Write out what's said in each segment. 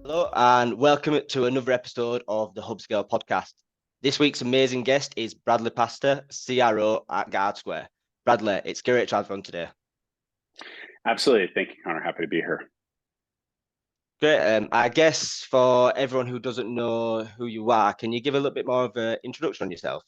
Hello and welcome to another episode of the HubScale podcast. This week's amazing guest is Bradley Pastor, CRO at GuardSquare. Bradley, it's great to have you on today. Absolutely. Thank you, Connor. Happy to be here. Great. I guess for everyone who doesn't know who you are, can you give a little bit more of an introduction on yourself?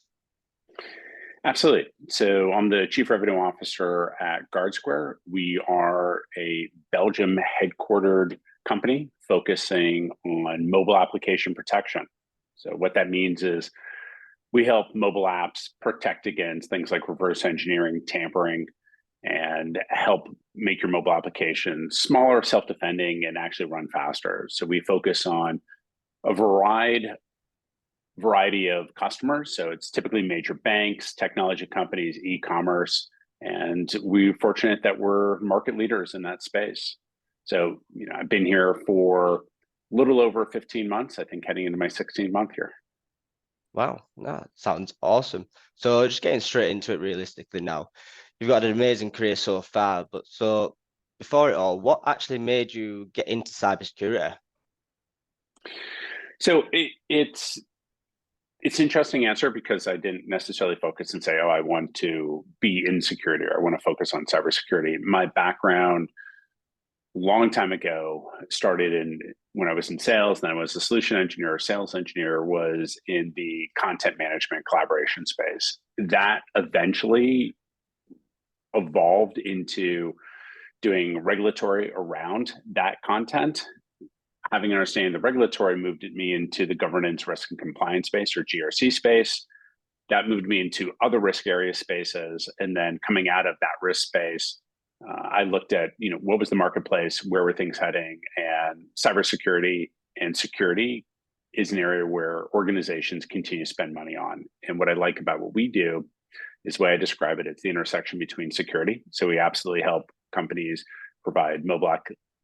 Absolutely. So I'm the Chief Revenue Officer at GuardSquare. We are a Belgium headquartered company focusing on mobile application protection. So what that means is we help mobile apps protect against things like reverse engineering, tampering, and help make your mobile application smaller, self-defending, and actually run faster. So we focus on a variety of customers. So it's typically major banks, technology companies, e-commerce, and we're fortunate that we're market leaders in that space. So, I've been here for a little over 15 months, I think heading into my 16th month here. Wow, that sounds awesome. So just getting straight into it realistically now. You've got an amazing career so far, but so before it all, what actually made you get into cybersecurity? So it's an interesting answer because I didn't necessarily focus and say, oh, I want to be in security or I want to focus on cybersecurity. My background long time ago started when I was in sales, then I was a solution engineer or sales engineer, was in the content management collaboration space. That eventually evolved into doing regulatory around that content. Having an understanding of the regulatory moved me into the governance, risk, and compliance space, or GRC space. That moved me into other risk area spaces. And then coming out of that risk space, I looked at, what was the marketplace, where were things heading, and cybersecurity and security is an area where organizations continue to spend money on. And what I like about what we do is the way I describe it, it's the intersection between security. So we absolutely help companies provide mobile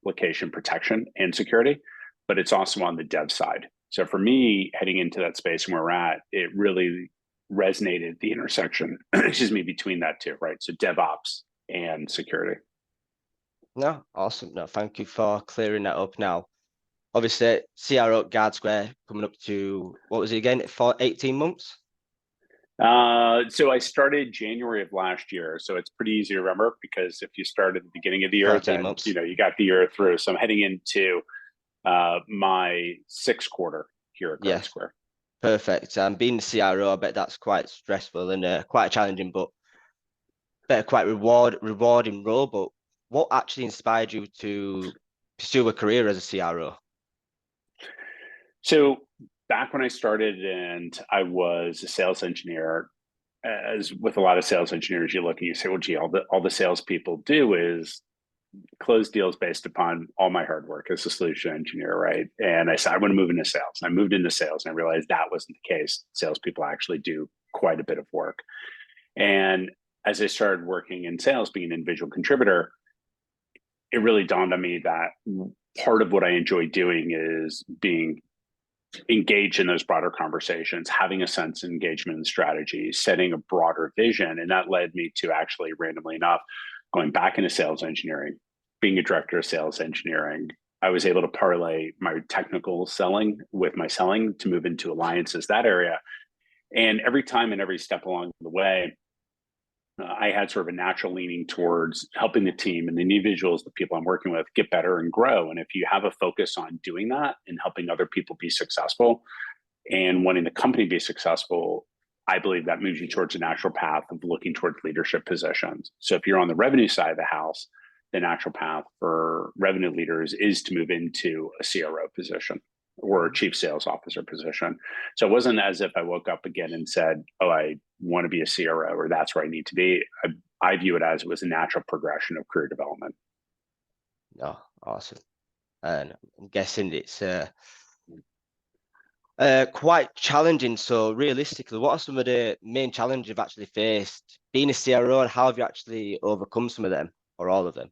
application protection and security, but it's also on the dev side. So for me, heading into that space and where we're at, it really resonated the intersection, between that two, right? So DevOps and security. No, awesome. No, thank you for clearing that up now. Obviously, CRO at GuardSquare coming up to, what was it again, for 18 months? So I started January of last year. So it's pretty easy to remember because if you start at the beginning of the year, 13 then, months. you got the year through. So I'm heading into my sixth quarter here at GuardSquare. Perfect. Being the CRO, I bet that's quite stressful and quite challenging, but quite rewarding role. But what actually inspired you to pursue a career as a CRO? So back when I started and I was a sales engineer, as with a lot of sales engineers, you look and you say, well, gee, all the salespeople do is close deals based upon all my hard work as a solution engineer, right? And I said, I want to move into sales. And I moved into sales and I realized that wasn't the case. Salespeople actually do quite a bit of work. And as I started working in sales, being an individual contributor, it really dawned on me that part of what I enjoy doing is being engaged in those broader conversations, having a sense of engagement and strategy, setting a broader vision. And that led me to actually, randomly enough, going back into sales engineering, being a director of sales engineering. I was able to parlay my technical selling with my selling to move into alliances, that area. And every time and every step along the way, I had sort of a natural leaning towards helping the team and the individuals, the people I'm working with, get better and grow. And if you have a focus on doing that and helping other people be successful and wanting the company to be successful, I believe that moves you towards a natural path of looking towards leadership positions. So if you're on the revenue side of the house, the natural path for revenue leaders is to move into a CRO position or a chief sales officer position. So it wasn't as if I woke up again and said, oh, I want to be a CRO or that's where I need to be. I view it as it was a natural progression of career development. No, awesome. And I'm guessing it's quite challenging. So realistically, what are some of the main challenges you've actually faced being a CRO and how have you actually overcome some of them or all of them?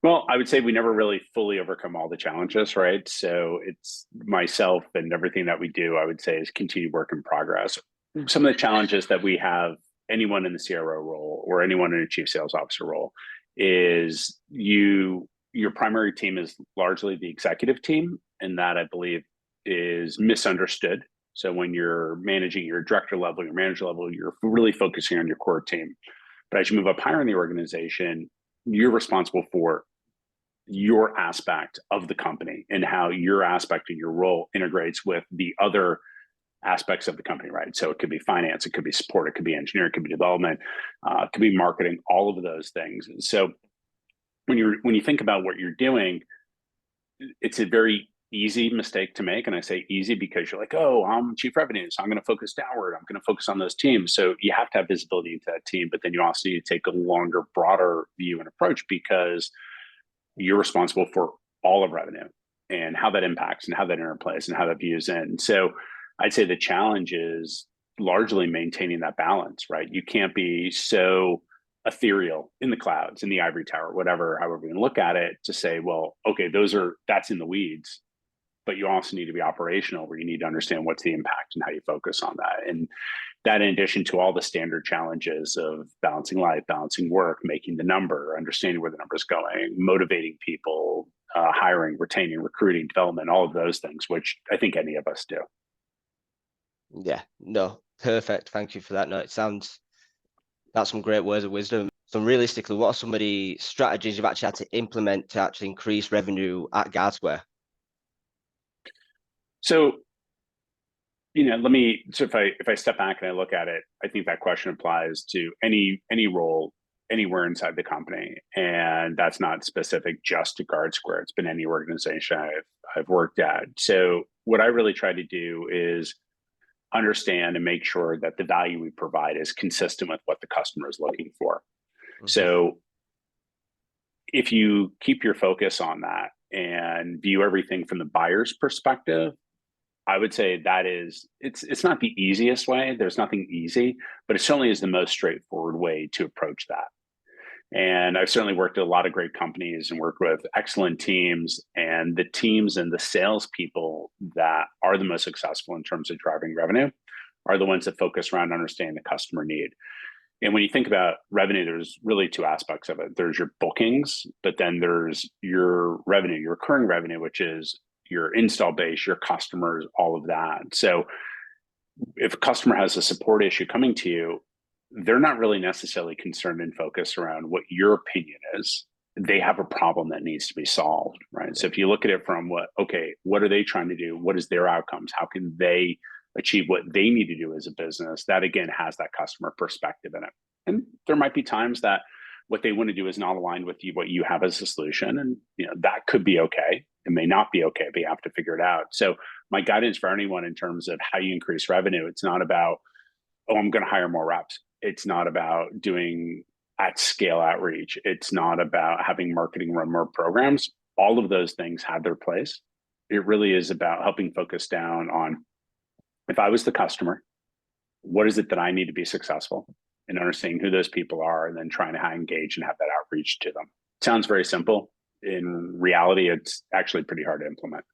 Well, I would say we never really fully overcome all the challenges, right? So it's myself and everything that we do, I would say, is continued work in progress. Some of the challenges that we have, anyone in the CRO role or anyone in a chief sales officer role, is you your primary team is largely the executive team, and that I believe is misunderstood. So when you're managing your director level, your manager level, you're really focusing on your core team. But as you move up higher in the organization, you're responsible for your aspect of the company and how your aspect of your role integrates with the other aspects of the company, right? So it could be finance, it could be support, it could be engineering, it could be development, it could be marketing, all of those things. And so when you think about what you're doing, it's a very easy mistake to make. And I say easy because you're like, oh, I'm chief revenue, so I'm going to focus downward. I'm going to focus on those teams. So you have to have visibility into that team, but then you also need to take a longer, broader view and approach because you're responsible for all of revenue and how that impacts and how that interplays and how that views in. So I'd say the challenge is largely maintaining that balance, right? You can't be so ethereal in the clouds, in the ivory tower, whatever, however we look at it, to say, well, okay, that's in the weeds, but you also need to be operational where you need to understand what's the impact and how you focus on that. And that, in addition to all the standard challenges of balancing life, balancing work, making the number, understanding where the number is going, motivating people, hiring, retaining, recruiting, development, all of those things, which I think any of us do. Yeah, no, perfect. Thank you for that. No, that's some great words of wisdom. So realistically, what are some of the strategies you've actually had to implement to actually increase revenue at GuardSquare? So, so if I step back and I look at it, I think that question applies to any role anywhere inside the company. And that's not specific just to GuardSquare. It's been any organization I've worked at. So what I really try to do is understand and make sure that the value we provide is consistent with what the customer is looking for. Mm-hmm. So if you keep your focus on that and view everything from the buyer's perspective, I would say that it's not the easiest way. There's nothing easy, but it certainly is the most straightforward way to approach that. And I've certainly worked at a lot of great companies and worked with excellent teams, and the teams and the salespeople that are the most successful in terms of driving revenue are the ones that focus around understanding the customer need. And when you think about revenue, there's really two aspects of it. There's your bookings, but then there's your revenue, your recurring revenue, which is your install base, your customers, all of that. So if a customer has a support issue coming to you, they're not really necessarily concerned and focused around what your opinion is. They have a problem that needs to be solved, right? Yeah. So if you look at it from what are they trying to do? What is their outcomes? How can they achieve what they need to do as a business? That again has that customer perspective in it. And there might be times that what they want to do is not aligned with what you have as a solution. And that could be okay. It may not be okay, but you have to figure it out. So my guidance for anyone in terms of how you increase revenue, it's not about, oh, I'm going to hire more reps. It's not about doing at scale outreach. It's not about having marketing run more programs. All of those things have their place. It really is about helping focus down on, if I was the customer, what is it that I need to be successful, and understanding who those people are, and then trying to engage and have that outreach to them. It sounds very simple. In reality, it's actually pretty hard to implement.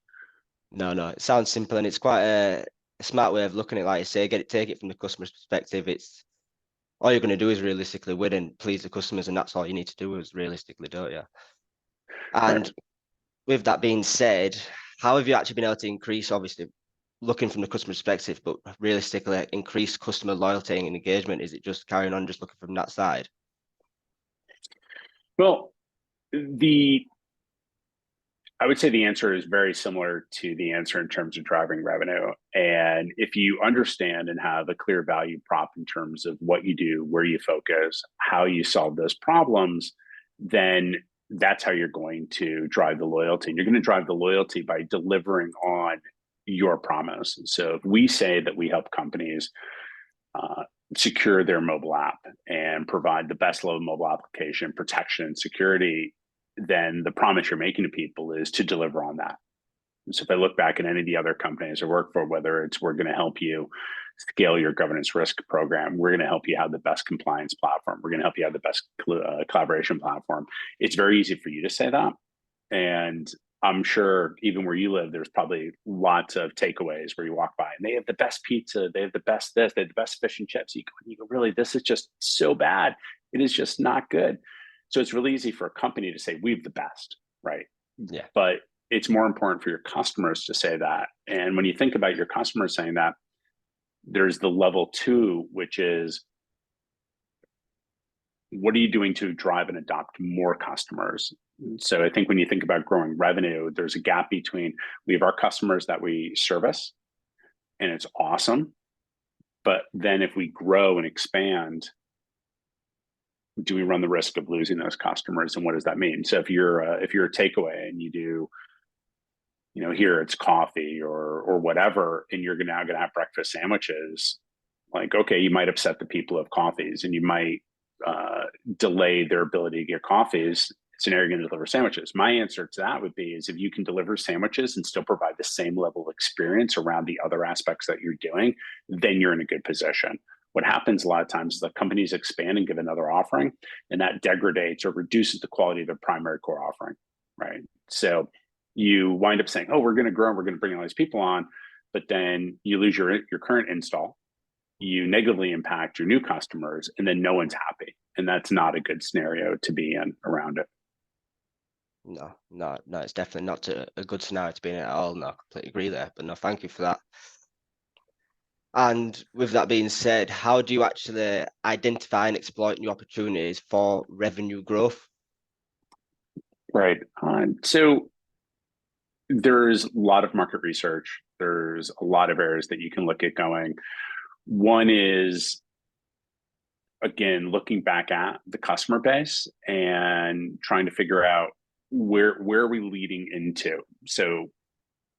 No, it sounds simple, and it's quite a smart way of looking at it. Like you say, take it from the customer's perspective. It's all you're going to do is realistically win and please the customers, and that's all you need to do is realistically, don't you? And right. With that being said, how have you actually been able to increase, obviously, looking from the customer perspective, but realistically increase customer loyalty and engagement? Is it just carrying on just looking from that side? Well, I would say the answer is very similar to the answer in terms of driving revenue. And if you understand and have a clear value prop in terms of what you do, where you focus, how you solve those problems, then that's how you're going to drive the loyalty. And you're going to drive the loyalty by delivering on your promise. So if we say that we help companies secure their mobile app and provide the best level of mobile application protection and security, then the promise you're making to people is to deliver on that. And so if I look back at any of the other companies I work for, whether it's we're going to help you scale your governance risk program, we're going to help you have the best compliance platform, we're going to help you have the best collaboration platform, it's very easy for you to say that. And I'm sure even where you live, there's probably lots of takeaways where you walk by and they have the best pizza, they have the best this, they have the best fish and chips. You go, really, this is just so bad. It is just not good. So it's really easy for a company to say, we have the best. right? Yeah. But it's more important for your customers to say that. And when you think about your customers saying that, there's the level two, which is what are you doing to drive and adopt more customers? So I think when you think about growing revenue, there's a gap between we have our customers that we service and it's awesome. But then if we grow and expand, do we run the risk of losing those customers? And what does that mean? So if you're a takeaway and you do, here it's coffee or whatever, and you're now going to have breakfast sandwiches, like, okay, you might upset the people who have coffees and you might delay their ability to get coffees. So now you're going to deliver sandwiches. My answer to that would be is if you can deliver sandwiches and still provide the same level of experience around the other aspects that you're doing, then you're in a good position. What happens a lot of times is the companies expand and give another offering, and that degrades or reduces the quality of their primary core offering, right? So you wind up saying, oh, we're going to grow and we're going to bring all these people on, but then you lose your current install, you negatively impact your new customers, and then no one's happy. And that's not a good scenario to be in around it. No, it's definitely not a good scenario to be in at all. No, I completely agree there. But no, thank you for that. And with that being said, how do you actually identify and exploit new opportunities for revenue growth? Right. So there's a lot of market research. There's a lot of areas that you can look at going. One is, again, looking back at the customer base and trying to figure out where are we leading into. So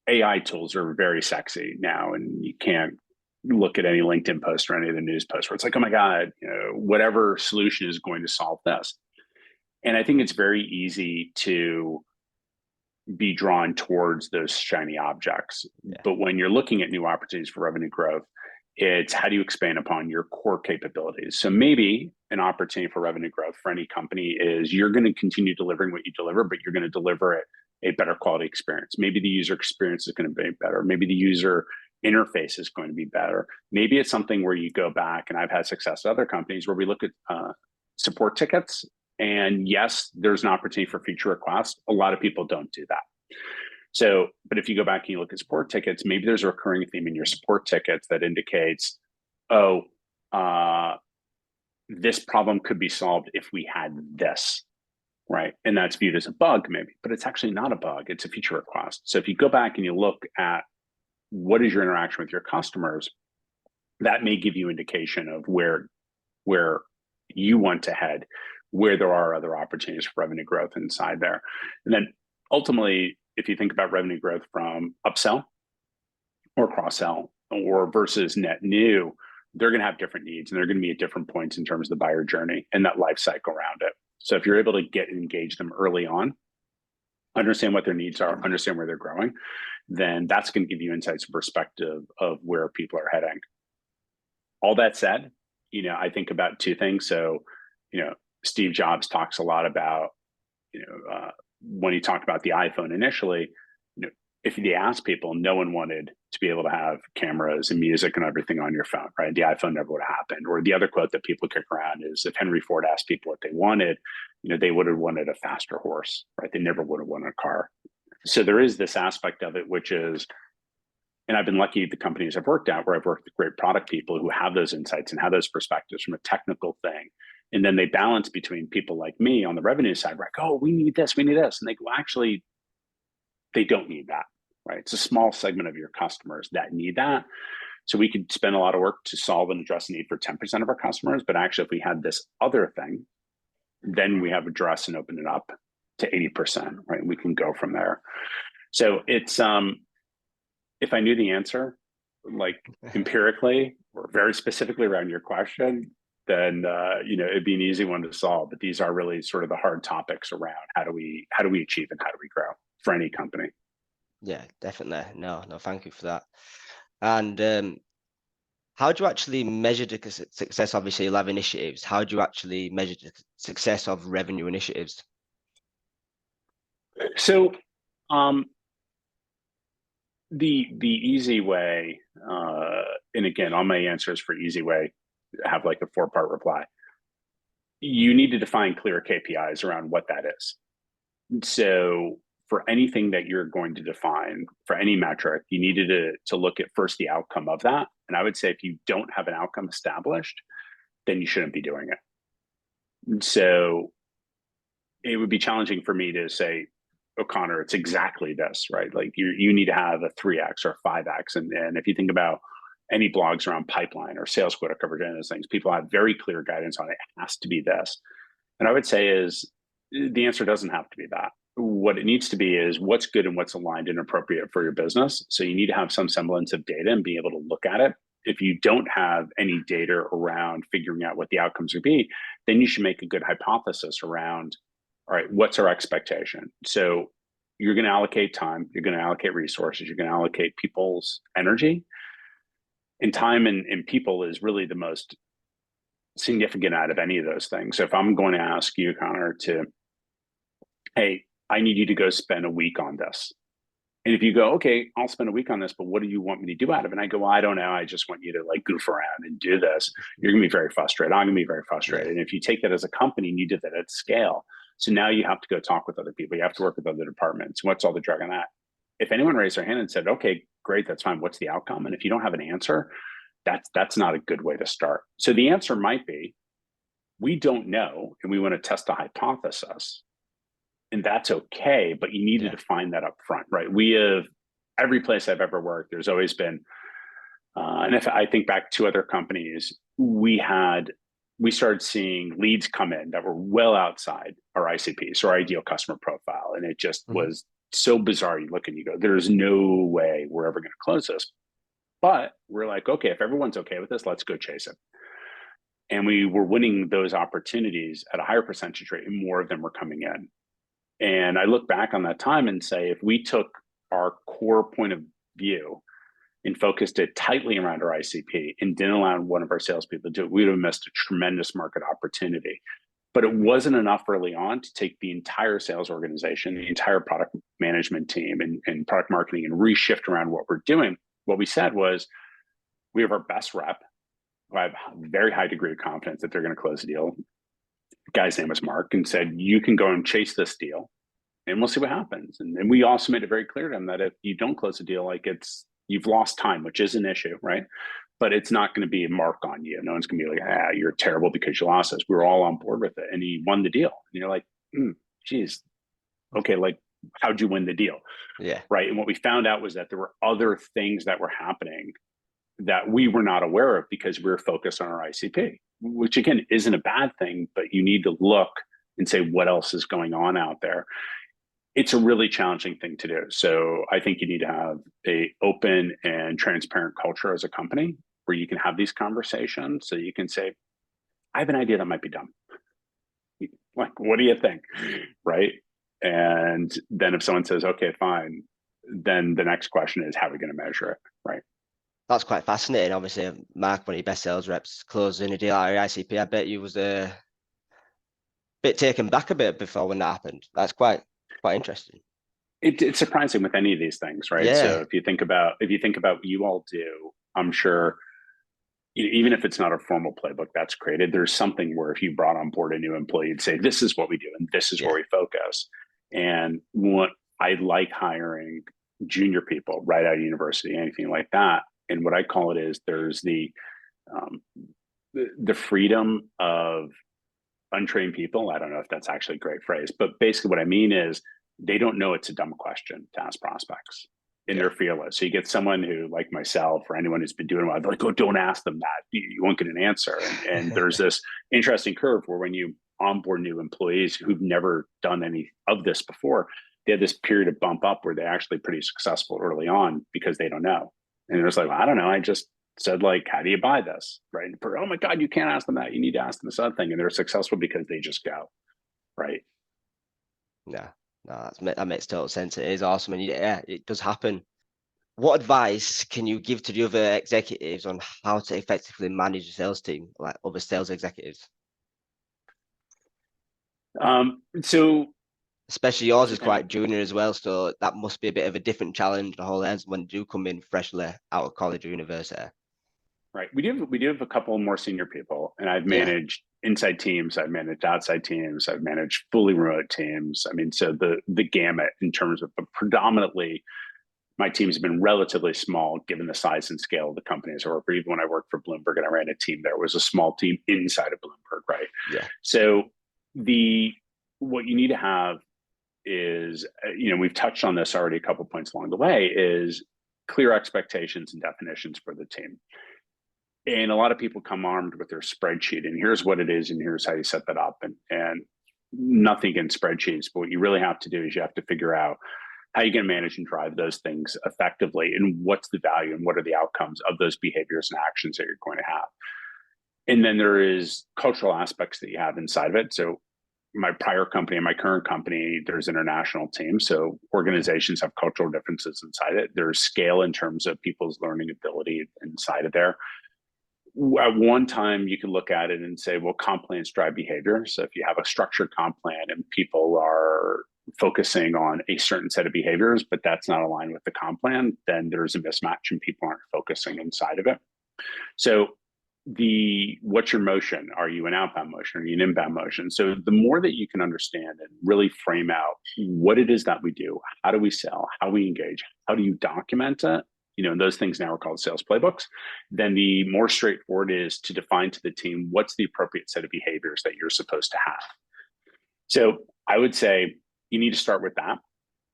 AI tools are very sexy now, and you can't look at any LinkedIn post or any of the news posts where it's like, oh my God, whatever solution is going to solve this. And I think it's very easy to be drawn towards those shiny objects. Yeah. But when you're looking at new opportunities for revenue growth, it's how do you expand upon your core capabilities? So maybe an opportunity for revenue growth for any company is you're going to continue delivering what you deliver, but you're going to deliver it a better quality experience. Maybe the user experience is going to be better. Maybe the user interface is going to be better. Maybe it's something where you go back, and I've had success at other companies where we look at support tickets. And yes, there's an opportunity for feature requests. A lot of people don't do that. So, but if you go back and you look at support tickets, maybe there's a recurring theme in your support tickets that indicates, oh, this problem could be solved if we had this, right? And that's viewed as a bug maybe, but it's actually not a bug. It's a feature request. So if you go back and you look at what is your interaction with your customers, that may give you indication of where you want to head, where there are other opportunities for revenue growth inside there. And then ultimately, if you think about revenue growth from upsell or cross-sell or versus net new, they're going to have different needs, and they're going to be at different points in terms of the buyer journey and that life cycle around it. So if you're able to get and engage them early on, understand what their needs are, understand where they're growing, then that's going to give you insights and perspective of where people are heading. All that said, I think about two things. So, Steve Jobs talks a lot about, when he talked about the iPhone initially, if you ask people, no one wanted to be able to have cameras and music and everything on your phone, right? The iPhone never would have happened. Or the other quote that people kick around is if Henry Ford asked people what they wanted, they would have wanted a faster horse, right? They never would have wanted a car. So there is this aspect of it, which is, and I've been lucky the companies I've worked at where I've worked with great product people who have those insights and have those perspectives from a technical thing. And then they balance between people like me on the revenue side, like, oh, we need this. And they go, actually, they don't need that, right? It's a small segment of your customers that need that. So we could spend a lot of work to solve and address the need for 10% of our customers. But actually, if we had this other thing, then we have addressed and opened it up to 80%, right? And we can go from there. So it's, if I knew the answer, like empirically or very specifically around your question, then it'd be an easy one to solve. But these are really sort of the hard topics around how do we achieve and how do we grow for any company. Yeah, definitely. No, thank you for that. And how do you actually measure the success? Obviously, you'll have initiatives. How do you actually measure the success of revenue initiatives? So, the easy way, and again, all my answers for easy way have like a 4-part reply. You need to define clear KPIs around what that is. So for anything that you're going to define for any metric, you needed to look at first the outcome of that. And I would say if you don't have an outcome established, then you shouldn't be doing it. So it would be challenging for me to say, O'Connor, it's exactly this, right? Like you need to have a 3x or 5x. And if you think about any blogs around pipeline or sales quota coverage and those things, people have very clear guidance on it. It has to be this. And I would say is the answer doesn't have to be that. What it needs to be is what's good and what's aligned and appropriate for your business. So you need to have some semblance of data and be able to look at it. If you don't have any data around figuring out what the outcomes would be, then you should make a good hypothesis around, all right, what's our expectation? So you're going to allocate time, you're going to allocate resources, you're going to allocate people's energy. And time and people is really the most significant out of any of those things. So if I'm going to ask you, Connor, to, hey, I need you to go spend a week on this. And if you go, okay, I'll spend a week on this, but what do you want me to do out of it? And I go, well, I don't know. I just want you to like goof around and do this. You're going to be very frustrated. I'm going to be very frustrated. And if you take that as a company and you did that at scale, so now you have to go talk with other people. You have to work with other departments. What's all the drug on that? If anyone raised their hand and said, okay, great, that's fine. What's the outcome? And if you don't have an answer, that's not a good way to start. So the answer might be, we don't know, and we want to test a hypothesis. And that's okay, but you need to define that up front, right? We have, every place I've ever worked, there's always been, and if I think back to other companies, we started seeing leads come in that were well outside our ICP, so our ideal customer profile. And it just was so bizarre. You look and you go, there's no way we're ever going to close this. But we're like, okay, if everyone's okay with this, let's go chase it. And we were winning those opportunities at a higher percentage rate, and more of them were coming in. And I look back on that time and say, if we took our core point of view and focused it tightly around our ICP and didn't allow one of our salespeople to do it, we would have missed a tremendous market opportunity. But it wasn't enough early on to take the entire sales organization, the entire product management team and product marketing and reshift around what we're doing. What we said was, we have our best rep, who I have a very high degree of confidence that they're going to close the deal. The guy's name was Mark, and said, you can go and chase this deal and we'll see what happens. And then we also made it very clear to him that if you don't close a deal, like you've lost time, which is an issue, right? But it's not going to be a mark on you. No one's going to be like, you're terrible because you lost this. We were all on board with it. And he won the deal. And you're like, geez, okay, like, how'd you win the deal? Yeah. Right. And what we found out was that there were other things that were happening that we were not aware of because we were focused on our ICP, which again isn't a bad thing, but you need to look and say, what else is going on out there? It's a really challenging thing to do. So I think you need to have a open and transparent culture as a company where you can have these conversations. So you can say, I have an idea that might be dumb. Like, what do you think? Right. And then if someone says, okay, fine, then the next question is, how are we going to measure it? Right. That's quite fascinating. Obviously, Mark, one of your best sales reps, closing a deal at ICP. I bet you was a bit taken back a bit before when that happened. That's quite interesting. It's surprising with any of these things, right? Yeah. So if you think about what you all do, I'm sure even if it's not a formal playbook that's created, there's something where if you brought on board a new employee, you'd say, this is what we do and this is where we focus. And what I like hiring junior people right out of university, anything like that. And what I call it is there's the freedom of untrained people. I don't know if that's actually a great phrase, but basically what I mean is they don't know it's a dumb question to ask prospects and they're fearless. So you get someone who, like myself or anyone who's been doing well, they're like, oh, don't ask them that. You won't get an answer. And there's this interesting curve where when you onboard new employees who've never done any of this before, they have this period of bump up where they're actually pretty successful early on because they don't know. And they're just like, well, I don't know. I just said, like, how do you buy this? Right. And oh my God, you can't ask them that. You need to ask them this other thing. And they're successful because they just go. Right. Yeah. No, that makes total sense. It is awesome. And yeah, it does happen. What advice can you give to the other executives on how to effectively manage a sales team, like other sales executives? So especially yours is quite junior as well, so that must be a bit of a different challenge the whole ends when you do come in freshly out of college or university. Right. We do have a couple more senior people, and I've managed inside teams, I've managed outside teams, I've managed fully remote teams. I mean, so the gamut in terms of, but predominantly my teams have been relatively small given the size and scale of the companies I work for. Even when I worked for Bloomberg and I ran a team, there was a small team inside of Bloomberg, right? Yeah. So what you need to have is, we've touched on this already a couple points along the way, is clear expectations and definitions for the team. And a lot of people come armed with their spreadsheet, and here's what it is, and here's how you set that up. And nothing in spreadsheets, but what you really have to do is you have to figure out how you can manage and drive those things effectively, and what's the value and what are the outcomes of those behaviors and actions that you're going to have. And then there is cultural aspects that you have inside of it. So my prior company and my current company, there's international teams. So organizations have cultural differences inside it. There's scale in terms of people's learning ability inside of there. At one time, you can look at it and say, well, comp plans drive behavior. So if you have a structured comp plan and people are focusing on a certain set of behaviors, but that's not aligned with the comp plan, then there's a mismatch and people aren't focusing inside of it. So what's your motion? Are you an outbound motion? Are you an inbound motion? So the more that you can understand and really frame out what it is that we do, how do we sell, how we engage, how do you document it, and those things now are called sales playbooks, then the more straightforward is to define to the team what's the appropriate set of behaviors that you're supposed to have. So I would say you need to start with that.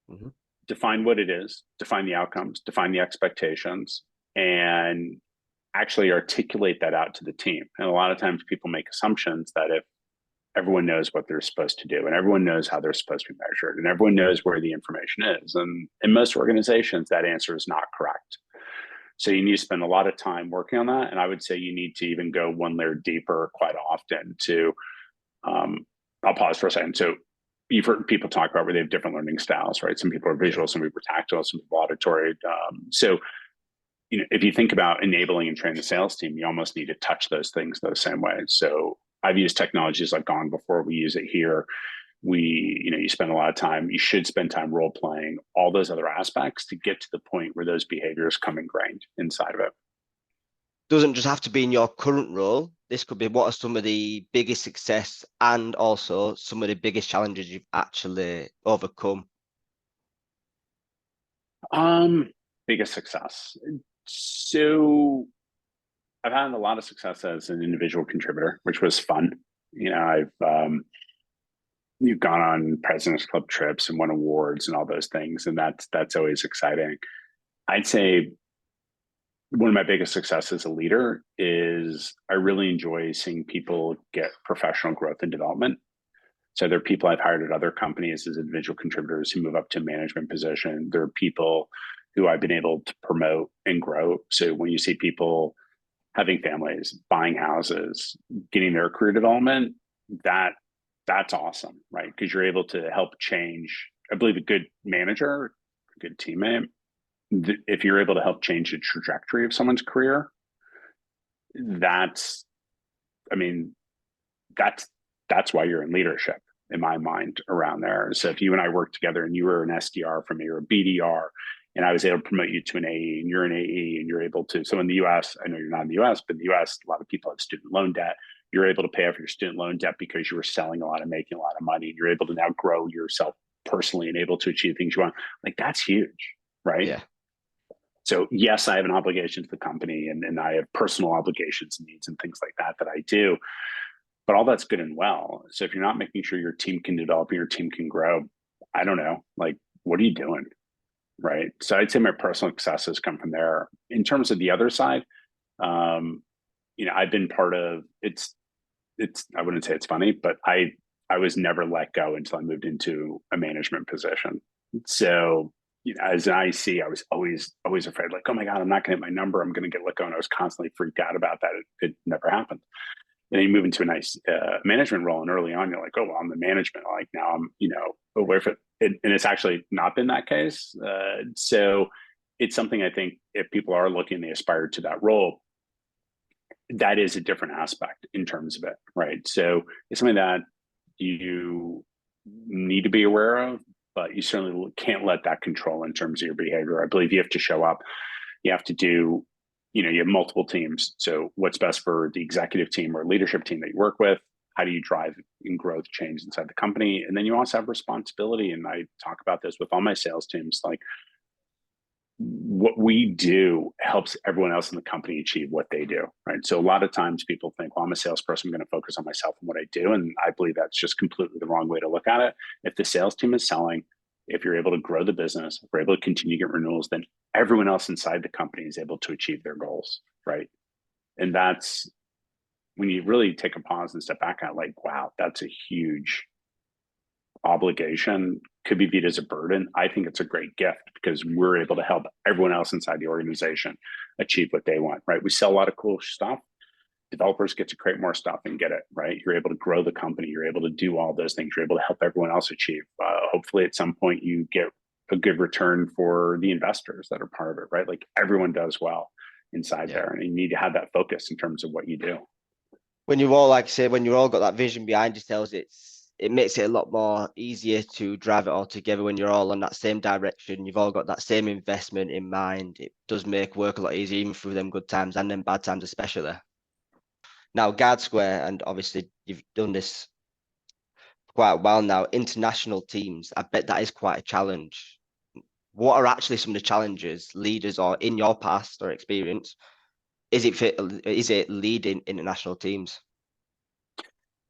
Mm-hmm. Define what it is, define the outcomes, define the expectations, and actually articulate that out to the team. And a lot of times people make assumptions that if everyone knows what they're supposed to do and everyone knows how they're supposed to be measured and everyone knows where the information is, and in most organizations, that answer is not correct. So you need to spend a lot of time working on that. And I would say you need to even go one layer deeper quite often to, I'll pause for a second. So you've heard people talk about where they have different learning styles, right? Some people are visual, some people are tactile, some people are auditory. So if you think about enabling and training the sales team, you almost need to touch those things the same way. So I've used technologies like Gong before. We use it here. You spend a lot of time, you should spend time role playing all those other aspects to get to the point where those behaviors come ingrained inside of it. Doesn't just have to be in your current role. This could be, what are some of the biggest success and also some of the biggest challenges you've actually overcome? Biggest success. So I've had a lot of success as an individual contributor, which was fun. You've gone on President's Club trips and won awards and all those things, and that's always exciting. I'd say one of my biggest successes as a leader is I really enjoy seeing people get professional growth and development. So there are people I've hired at other companies as individual contributors who move up to a management position. There are people who I've been able to promote and grow. So when you see people having families, buying houses, getting their career development, that's awesome, right? Because you're able to help change. I believe a good manager, a good teammate, if you're able to help change the trajectory of someone's career, that's why you're in leadership, in my mind, around there. So if you and I work together and you were an SDR for me or a BDR, and I was able to promote you to an AE, and you're an AE, and you're able to, so in the US, I know you're not in the US, but in the US, a lot of people have student loan debt. You're able to pay off your student loan debt because you were selling a lot and making a lot of money. You're able to now grow yourself personally and able to achieve things you want. Like, that's huge, right? Yeah. So yes, I have an obligation to the company, and I have personal obligations and needs and things like that I do. But all that's good and well. So if you're not making sure your team can develop and your team can grow, I don't know, like, what are you doing? Right. So I'd say my personal successes come from there. In terms of the other side, I've been part of I wouldn't say it's funny, but I was never let go until I moved into a management position. So, as an IC, I was always afraid, like, oh my God, I'm not going to hit my number. I'm going to get let go. And I was constantly freaked out about that. It never happened. And then you move into a nice management role, and early on, you're like, oh, well, I'm the management. Like, now I'm, aware of it. And it's actually not been that case. So it's something I think if people are looking, they aspire to that role, that is a different aspect in terms of it, right? So it's something that you need to be aware of, but you certainly can't let that control in terms of your behavior. I believe you have to show up. You have to do, you have multiple teams. So what's best for the executive team or leadership team that you work with, how do you drive and growth change inside the company? And then you also have responsibility. And I talk about this with all my sales teams, like what we do helps everyone else in the company achieve what they do, right? So a lot of times people think, well, I'm a salesperson, I'm going to focus on myself and what I do. And I believe that's just completely the wrong way to look at it. If the sales team is selling, if you're able to grow the business, if we're able to continue to get renewals, then everyone else inside the company is able to achieve their goals, right? And that's when you really take a pause and step back at, like, wow, that's a huge obligation, could be viewed as a burden. I think it's a great gift because we're able to help everyone else inside the organization achieve what they want, right? We sell a lot of cool stuff. Developers get to create more stuff and get it, right? You're able to grow the company. You're able to do all those things. You're able to help everyone else achieve. Hopefully at some point you get a good return for the investors that are part of it, right? Like everyone does well inside there, and you need to have that focus in terms of what you do. When you all, like I say, when you all got that vision behind yourselves, it makes it a lot more easier to drive it all together when you're all on that same direction. You've all got that same investment in mind. It does make work a lot easier, even through them good times and them bad times, especially. Now, GuardSquare, and obviously you've done this quite a while now, international teams, I bet that is quite a challenge. What are actually some of the challenges leaders, or in your past or experience, is it leading international teams?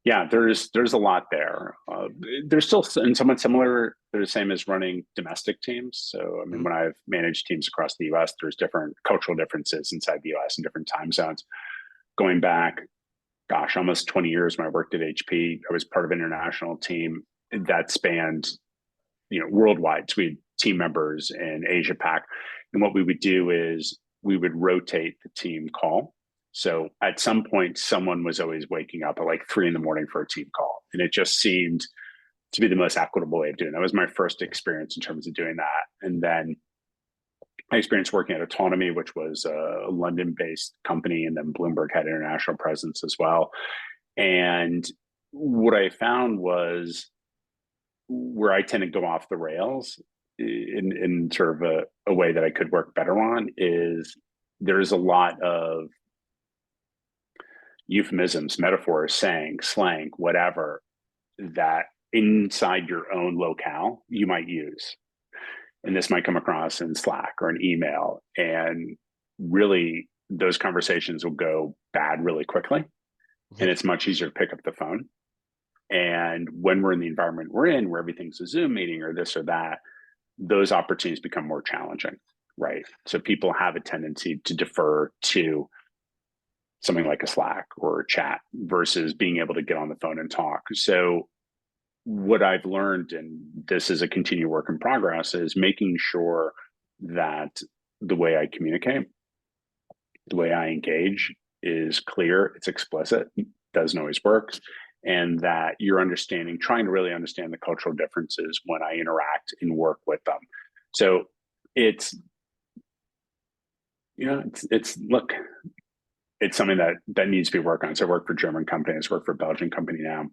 Yeah, there's a lot there. There's still in somewhat similar. They're the same as running domestic teams. So, I mean, when I've managed teams across the U.S., there's different cultural differences inside the U.S. and different time zones. Going back, gosh, almost 20 years when I worked at HP, I was part of an international team that spanned, worldwide. So we had team members in Asia Pac, and what we would do is we would rotate the team call. So at some point, someone was always waking up at like 3 a.m. for a team call. And it just seemed to be the most equitable way of doing it. That was my first experience in terms of doing that. And then I experienced working at Autonomy, which was a London-based company, and then Bloomberg had international presence as well. And what I found was where I tend to go off the rails in sort of a way that I could work better on is there's a lot of euphemisms, metaphors, saying, slang, whatever, that inside your own locale you might use. And this might come across in Slack or an email. And really, those conversations will go bad really quickly. And it's much easier to pick up the phone. And when we're in the environment we're in, where everything's a Zoom meeting or this or that, those opportunities become more challenging, right? So people have a tendency to defer to something like a Slack or a chat versus being able to get on the phone and talk. So what I've learned, and this is a continued work in progress, is making sure that the way I communicate, the way I engage is clear, it's explicit, doesn't always work, and that you're trying to really understand the cultural differences when I interact and work with them. So it's look, it's something that needs to be worked on. So I work for German companies, work for a Belgian company now,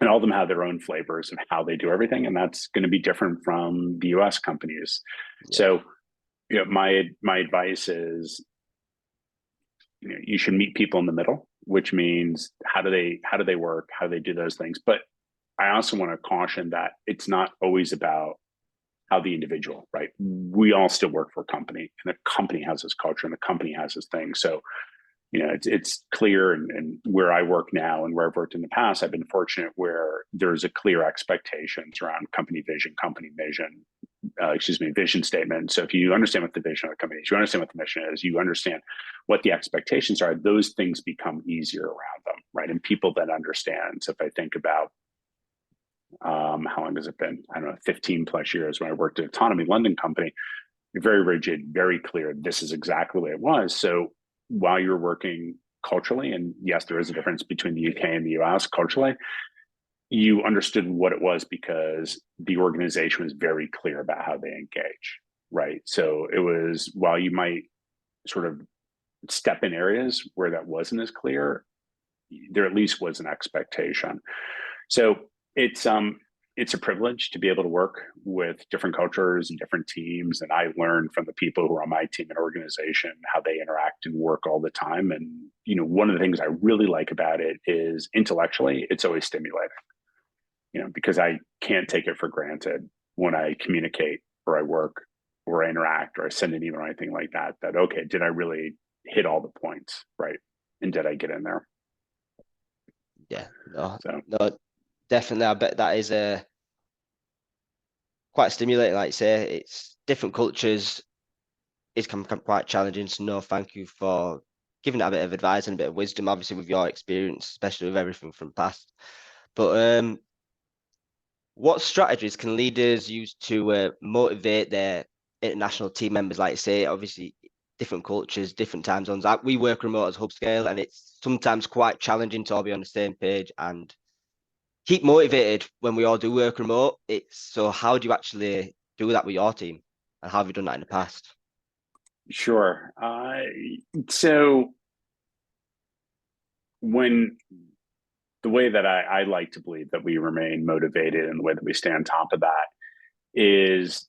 and all of them have their own flavors of how they do everything, and that's going to be different from the U.S. companies. Yeah. So, my advice is, you should meet people in the middle, which means how do they work, how do they do those things. But I also want to caution that it's not always about how the individual, right? We all still work for a company, and the company has this culture, and the company has this thing. So, it's clear, and where I work now and where I've worked in the past, I've been fortunate where there's a clear expectations around company vision, vision statement. So if you understand what the vision of the company is, you understand what the mission is, you understand what the expectations are, those things become easier around them, right? And people then understand. So if I think about how long has it been? I don't know, 15 plus years when I worked at Autonomy London company, very rigid, very clear. This is exactly the way it was. So while you're working culturally, and yes, there is a difference between the UK and the US culturally, you understood what it was because the organization was very clear about how they engage, right? So it was, while you might sort of step in areas where that wasn't as clear, there at least was an expectation. So it's it's a privilege to be able to work with different cultures and different teams. And I learn from the people who are on my team and organization, how they interact and work all the time. And, one of the things I really like about it is intellectually, it's always stimulating, because I can't take it for granted when I communicate or I work or I interact or I send an email or anything like that, okay, did I really hit all the points, right? And did I get in there? Yeah, no, So no, definitely. I bet that is quite stimulating. Like you say, it's different cultures. It can become quite challenging. So no, thank you for giving that a bit of advice and a bit of wisdom, obviously with your experience, especially with everything from past. But what strategies can leaders use to motivate their international team members? Like you say, obviously different cultures, different time zones. We work remote as hub scale, and it's sometimes quite challenging to all be on the same page and keep motivated when we all do work remote. So how do you actually do that with your team, and how have you done that in the past? sure. So when the way that I like to believe that we remain motivated and the way that we stay on top of that is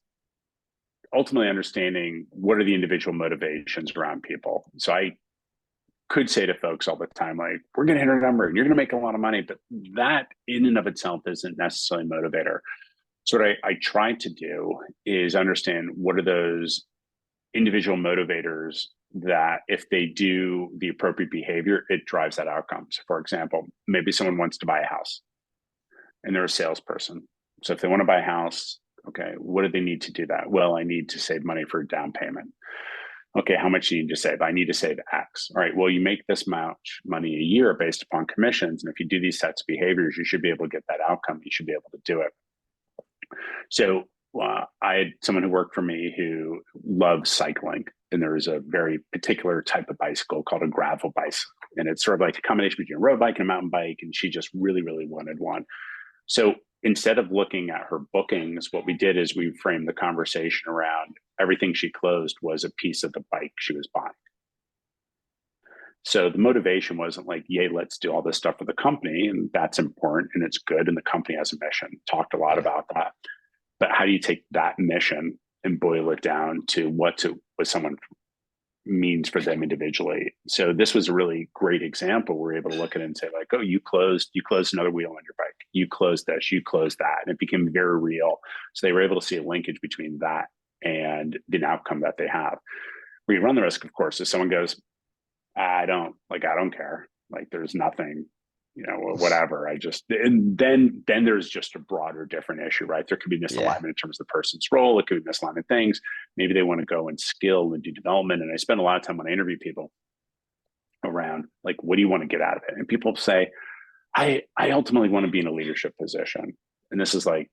ultimately understanding what are the individual motivations around people. So I could say to folks all the time, like, we're going to hit our number and you're going to make a lot of money, but that in and of itself isn't necessarily a motivator. So what I try to do is understand what are those individual motivators that if they do the appropriate behavior, it drives that outcome. So for example, maybe someone wants to buy a house and they're a salesperson. So if they want to buy a house, okay, what do they need to do that? Well, I need to save money for a down payment. Okay, how much do you need to save? I need to save X. All right, well, you make this much money a year based upon commissions. And if you do these sets of behaviors, you should be able to get that outcome. You should be able to do it. So I had someone who worked for me who loves cycling. And there was a very particular type of bicycle called a gravel bicycle. And it's sort of like a combination between a road bike and a mountain bike. And she just really, really wanted one. So instead of looking at her bookings, what we did is we framed the conversation around everything she closed was a piece of the bike she was buying. So the motivation wasn't like, yay, let's do all this stuff for the company. And that's important and it's good. And the company has a mission. Talked a lot about that. But how do you take that mission and boil it down to what someone means for them individually? So this was a really great example. We're able to look at it and say like, oh, you closed another wheel on your bike. You closed this, you closed that. And it became very real. So they were able to see a linkage between that and the outcome that they have. Where you run the risk, of course, is someone goes, I don't care. Like there's nothing, whatever. And then there's just a broader, different issue, right? There could be misalignment in terms of the person's role. It could be misalignment things. Maybe they want to go and skill and do development. And I spend a lot of time when I interview people around like, what do you want to get out of it? And people say, I ultimately want to be in a leadership position. And this is like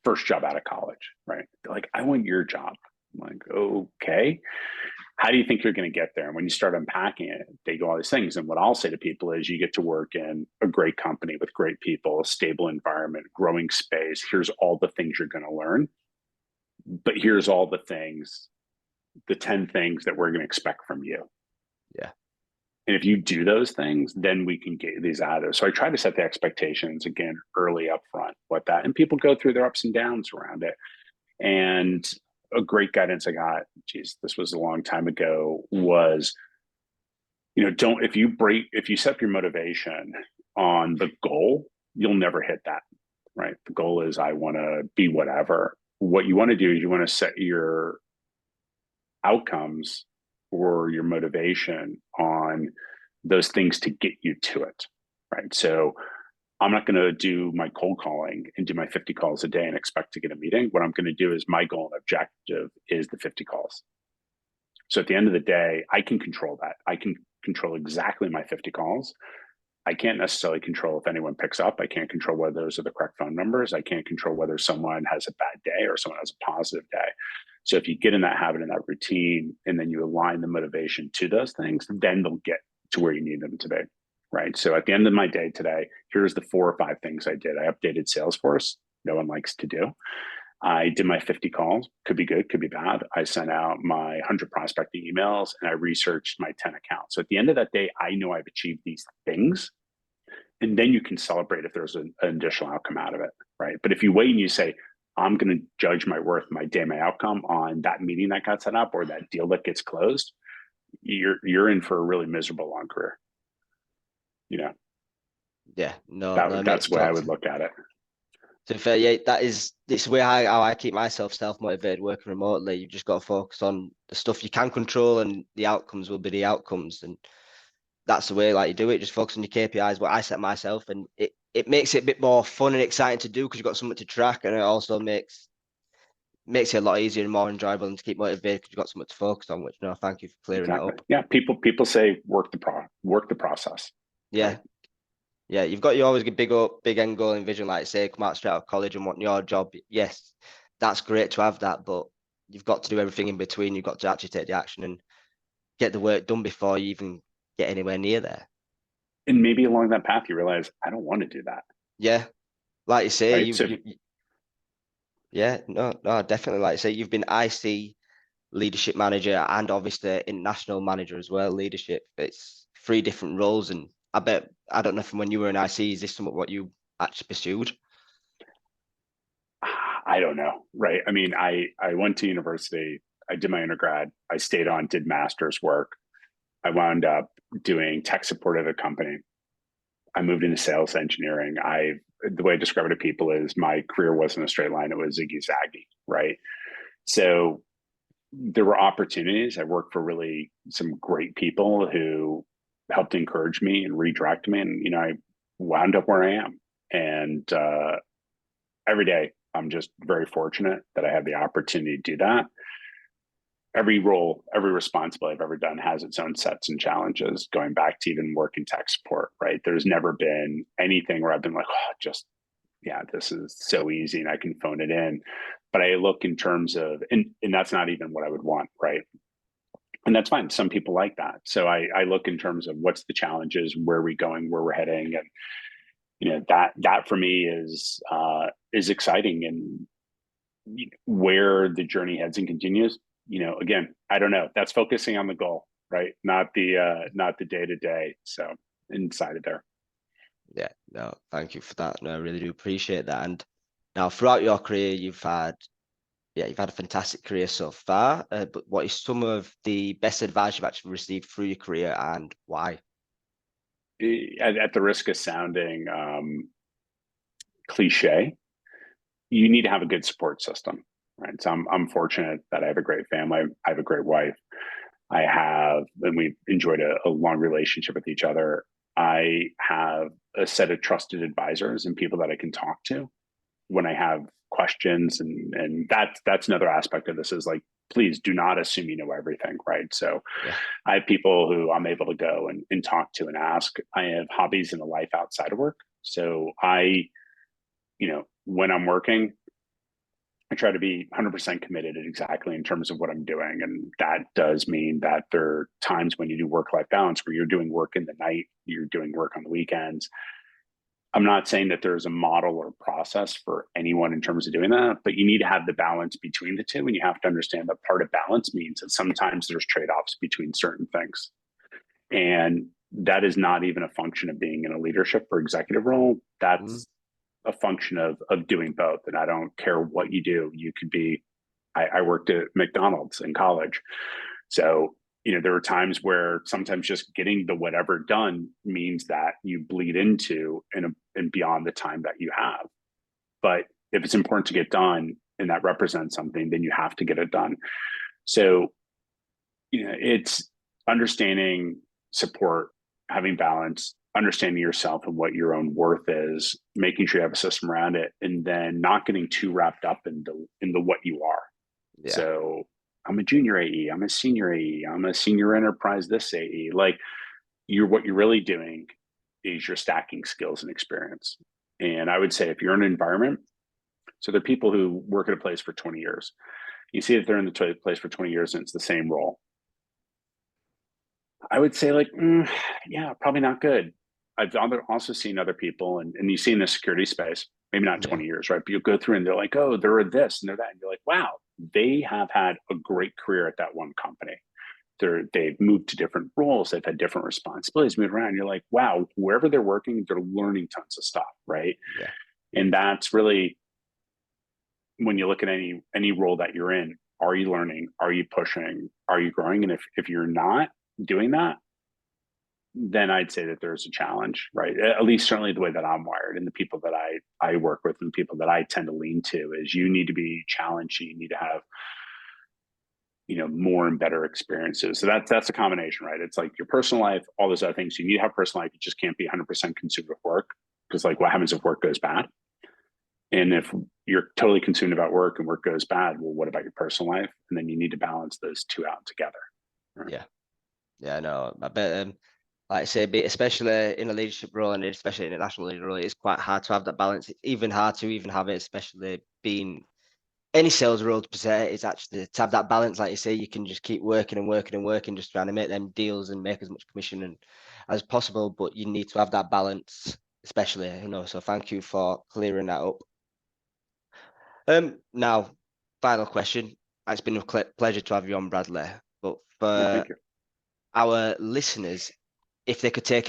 first job out of college, right? They're like, I want your job. I'm like, okay. How do you think you're going to get there? And when you start unpacking it, they go all these things. And what I'll say to people is you get to work in a great company with great people, a stable environment, growing space. Here's all the things you're going to learn. But here's all the things, the 10 things that we're going to expect from you. Yeah. And if you do those things, then we can get these out of. So I try to set the expectations again early up front, and people go through their ups and downs around it. And a great guidance I got, this was a long time ago, was, if you set up your motivation on the goal, you'll never hit that, right? The goal is I want to be whatever. What you want to do is you want to set your outcomes or your motivation on those things to get you to it, right? So I'm not going to do my cold calling and do my 50 calls a day and expect to get a meeting. What I'm going to do is my goal and objective is the 50 calls. So at the end of the day, I can control that. I can control exactly my 50 calls. I can't necessarily control if anyone picks up. I can't control whether those are the correct phone numbers. I can't control whether someone has a bad day or someone has a positive day. So if you get in that habit and that routine, and then you align the motivation to those things, then they'll get to where you need them to be. Right. So at the end of my day today, here's the 4 or 5 things I did. I updated Salesforce. No one likes to do. I did my 50 calls. Could be good, could be bad. I sent out my 100 prospecting emails and I researched my 10 accounts. So at the end of that day, I know I've achieved these things. And then you can celebrate if there's an additional outcome out of it, right? But if you wait and you say, I'm going to judge my worth, my day, my outcome on that meeting that got set up or that deal that gets closed, you're in for a really miserable long career. You know, Yeah, no, no, it makes that's the way I total would sense. look at it. To be fair, yeah, this way how I keep myself self-motivated working remotely. You've just got to focus on the stuff you can control, and the outcomes will be the outcomes. And that's the way like you do it. Just focus on your KPIs, what I set myself, and it makes it a bit more fun and exciting to do because you've got something to track, and it also makes it a lot easier and more enjoyable and to keep motivated because you've got something to focus on. Which no, thank you for clearing that Exactly. up. Yeah. People say work the process. Yeah. Right. Yeah, you've got your always big end goal and vision, like say, come out straight out of college and want your job. Yes, that's great to have that, but you've got to do everything in between. You've got to actually take the action and get the work done before you even get anywhere near there. And maybe along that path, you realize I don't want to do that. Yeah, like you say, Right. So yeah, no, definitely. Like you say, you've been IC leadership manager and obviously international manager as well. Leadership, it's three different roles, and I don't know from when you were in IC, is this something what you actually pursued? I don't know. Right. I mean, I went to university. I did my undergrad. I stayed on, did master's work. I wound up doing tech support at a company. I moved into sales engineering. The way I describe it to people is my career wasn't a straight line. It was ziggy zaggy. Right. So there were opportunities. I worked for really some great people who helped encourage me and redirect me. And, I wound up where I am. And every day, I'm just very fortunate that I have the opportunity to do that. Every role, every responsibility I've ever done has its own sets and challenges, going back to even work in tech support, right? There's never been anything where I've been like, oh, yeah, this is so easy and I can phone it in. But I look in terms of, and that's not even what I would want, right? And that's fine. Some people like that. So I look in terms of what's the challenges, where are we going, where we're heading. And, that for me is exciting, and where the journey heads and continues. Again, I don't know. That's focusing on the goal, right? Not the day to day. So inside of there. Yeah, no, thank you for that. No, I really do appreciate that. And now throughout your career, you've had a fantastic career so far. But what is some of the best advice you've actually received through your career and why? At the risk of sounding cliche, you need to have a good support system, right? So I'm fortunate that I have a great family. I have a great wife. And we've enjoyed a long relationship with each other. I have a set of trusted advisors and people that I can talk to when I have questions. And that's another aspect of this is like, please do not assume you know everything, right? So Yeah, I have people who I'm able to go and talk to and ask. I have hobbies and a life outside of work. So when I'm working, I try to be 100% committed exactly in terms of what I'm doing. And that does mean that there are times when you do work-life balance where you're doing work in the night, you're doing work on the weekends. I'm not saying that there's a model or process for anyone in terms of doing that, but you need to have the balance between the two. And you have to understand that part of balance means that sometimes there's trade-offs between certain things. And that is not even a function of being in a leadership or executive role. mm, That's a function of doing both. And I don't care what you do. You could be, I worked at McDonald's in college. So, there are times where sometimes just getting the whatever done means that you bleed into and beyond the time that you have. But if it's important to get done and that represents something, then you have to get it done. So, it's understanding support, having balance, understanding yourself and what your own worth is, making sure you have a system around it, and then not getting too wrapped up into what you are. yeah, So I'm a junior AE, I'm a senior AE, I'm a senior enterprise this AE. Like what you're really doing is you're stacking skills and experience. And I would say if you're in an environment, so there are people who work at a place for 20 years. You see that they're in the place for 20 years and it's the same role. I would say like, yeah, probably not good. I've also seen other people, and you see in the security space, maybe not yeah, 20 years, right? But you'll go through and they're like, oh, they're this and they're that. And you're like, wow, they have had a great career at that one company. they've moved to different roles, they've had different responsibilities, moved around. You're like, wow, wherever they're working, they're learning tons of stuff, right? Yeah. And that's really, when you look at any role that you're in, are you learning? Are you pushing? Are you growing? And if you're not doing that, then I'd say that there's a challenge, right? At least certainly the way that I'm wired and the people that I work with and people that I tend to lean to is you need to be challenged. You need to have, more and better experiences. So that's a combination, right? It's like your personal life, all those other things. You need to have personal life. You just can't be 100% consumed with work, because like what happens if work goes bad? And if you're totally consumed about work and work goes bad, well, what about your personal life? And then you need to balance those two out together. Right? Yeah, no, I bet, like I say, especially in a leadership role and especially in a national leader role, it's quite hard to have that balance. It's even hard to even have it, especially being any sales role per se, is actually to have that balance. Like you say, you can just keep working and working and working, just trying to make them deals and make as much commission as possible. But you need to have that balance, especially, so thank you for clearing that up. Now, final question. It's been a pleasure to have you on, Bradley. But for our listeners, if they could take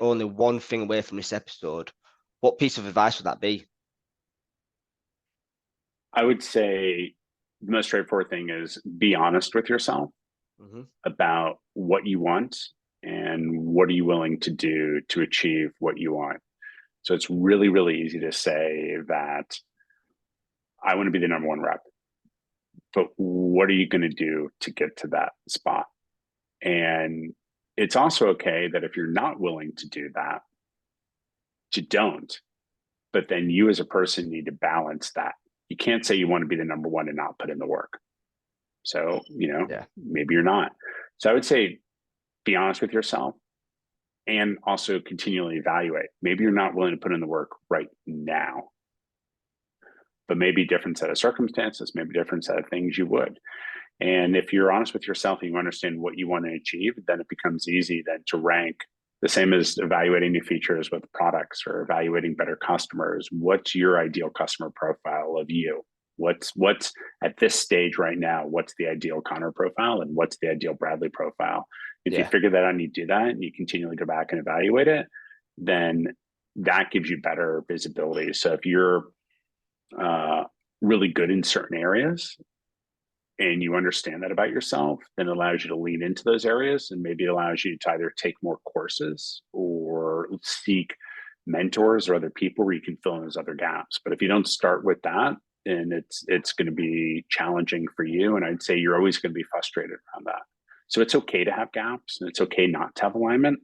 only one thing away from this episode, what piece of advice would that be? I would say the most straightforward thing is be honest with yourself about what you want and what are you willing to do to achieve what you want. So it's really, really easy to say that I want to be the number one rep, but what are you going to do to get to that spot? And it's also okay that if you're not willing to do that, you don't. But then you as a person need to balance that. You can't say you want to be the number one and not put in the work. So, maybe you're not. So I would say be honest with yourself and also continually evaluate. Maybe you're not willing to put in the work right now, but maybe a different set of circumstances, maybe a different set of things you would. And if you're honest with yourself and you understand what you want to achieve, then it becomes easy then to rank, the same as evaluating new features with products or evaluating better customers. What's your ideal customer profile of you? What's at this stage right now, what's the ideal Connor profile and what's the ideal Bradley profile? If you figure that out and you do that and you continually go back and evaluate it, then that gives you better visibility. So if you're really good in certain areas and you understand that about yourself, then it allows you to lean into those areas, and maybe it allows you to either take more courses or seek mentors or other people where you can fill in those other gaps. But if you don't start with that, then it's going to be challenging for you. And I'd say you're always going to be frustrated around that. So it's okay to have gaps and it's okay not to have alignment.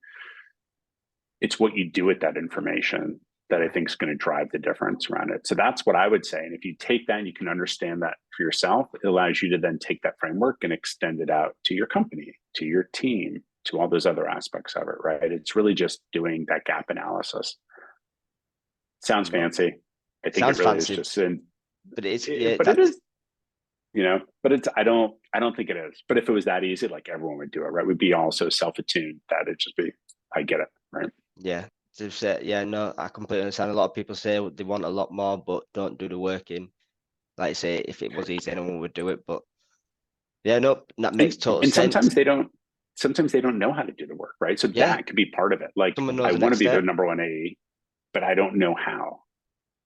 It's what you do with that information that I think is going to drive the difference around it. So that's what I would say. And if you take that and you can understand that for yourself, it allows you to then take that framework and extend it out to your company, to your team, to all those other aspects of it, right? It's really just doing that gap analysis. Sounds fancy. I think it really fancy. Is just in, but it is, but it's, I don't think it is. But if it was that easy, like everyone would do it, right? We'd be all so self-attuned that it'd just be, I get it, right? Yeah. No, I completely understand. A lot of people say they want a lot more, but don't do the work in. Like I say, if it was easy, anyone would do it. But yeah, no, that makes total sense. Sometimes they don't know how to do the work, right? So that could be part of it. Like, I want to be the number one AE, but I don't know how.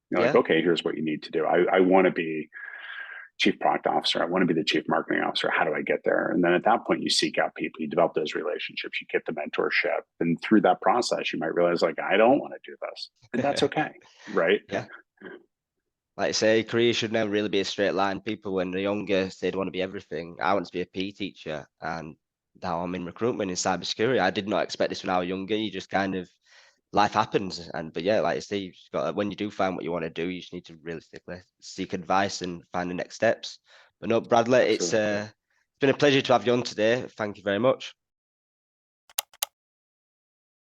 You're like, okay, here's what you need to do. I want to be chief product officer. I want to be the chief marketing officer. How do I get there? And then at that point, you seek out people, you develop those relationships, you get the mentorship. And through that process, you might realize, like, I don't want to do this. And that's okay. Right. Yeah. Like I say, career should never really be a straight line. People, when they're younger, they'd want to be everything. I want to be a PE teacher, and now I'm in recruitment in cybersecurity. I did not expect this when I was younger. You just kind of, life happens. But yeah, like I say, you just got, when you do find what you want to do, you just need to realistically seek advice and find the next steps. But no, Bradley, it's been a pleasure to have you on today. Thank you very much.